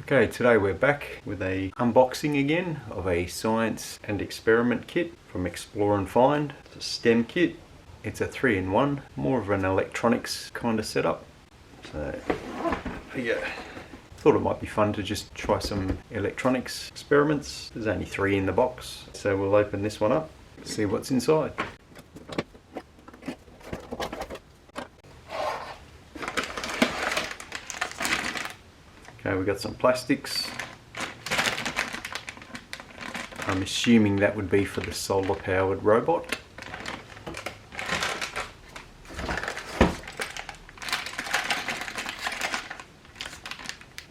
Okay, today we're back with a unboxing again of a science and experiment kit from Explore and Find. It's a STEM kit. It's a 3-in-1, more of an electronics kind of setup. So yeah, thought it might be fun to just try some electronics experiments. There's only 3 in the box, so we'll open this one up, see what's inside. Okay, we've got some plastics. I'm assuming that would be for the solar powered robot.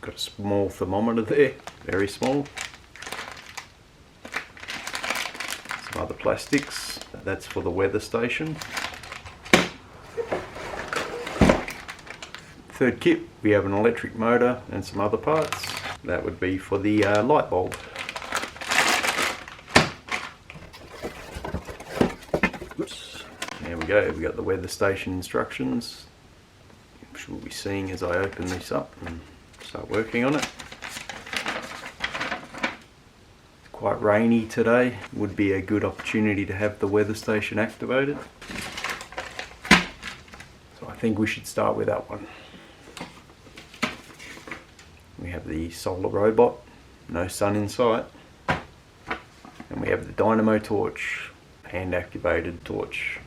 Got a small thermometer there, very small. Some other plastics, that's for the weather station. Third kit, we have an electric motor and some other parts. That would be for the light bulb. Oops. There we go, we got the weather station instructions, which we'll be seeing as I open this up and start working on it. It's quite rainy today, would be a good opportunity to have the weather station activated. So I think we should start with that one. We have the solar robot, no sun in sight, and we have the dynamo torch, hand activated torch.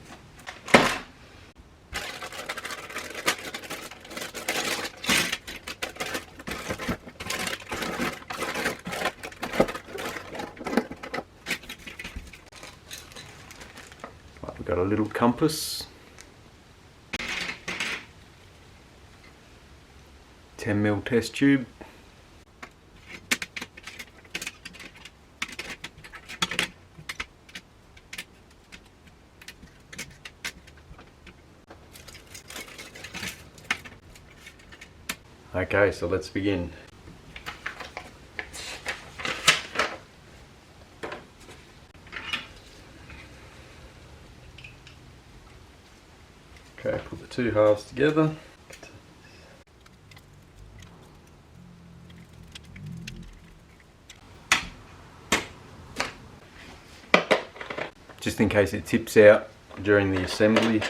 Right, we've got a little compass, 10mm test tube. Okay, so let's begin. Okay, put the two halves together. Just in case it tips out during the assembly,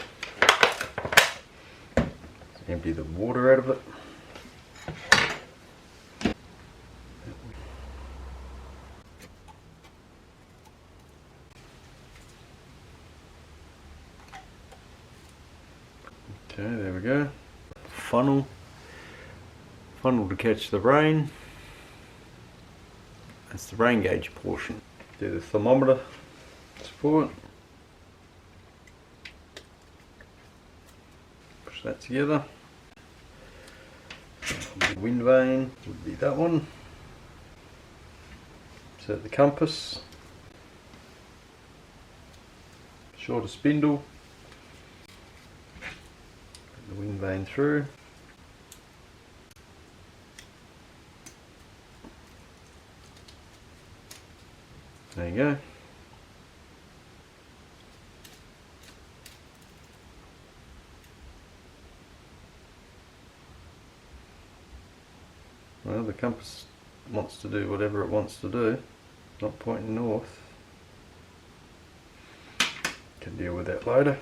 empty the water out of it. Okay, there we go. Funnel to catch the rain. That's the rain gauge portion. Do the thermometer support. Push that together. The wind vane would be that one. Set the compass. Shorter spindle. The wind vane through. There you go. Well, the compass wants to do whatever it wants to do, not pointing north. Can deal with that later.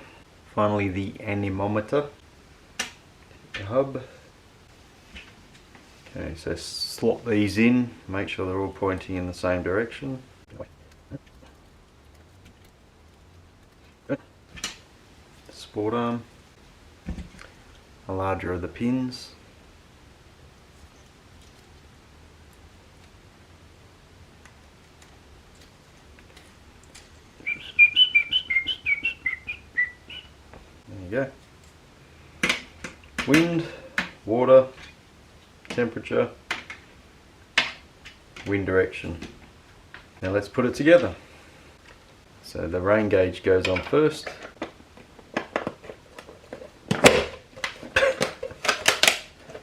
Finally, the anemometer. The hub. Okay, so slot these in, make sure they're all pointing in the same direction. Support arm, a larger of the pins. There you go. Wind, water, temperature, wind direction. Now let's put it together. So the rain gauge goes on first.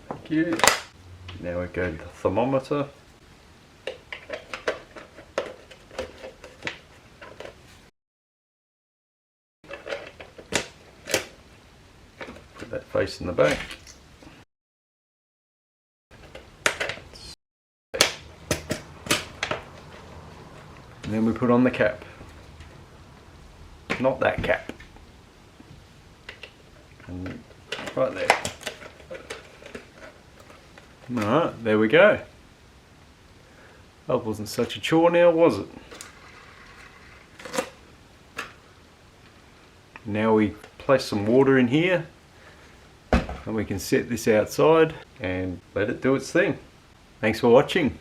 Thank you. Now we go to the thermometer. Put that face in the back. And then we put on the cap. Not that cap. And right there. Alright, there we go. That wasn't such a chore now, was it? Now we place some water in here and we can set this outside and let it do its thing. Thanks for watching.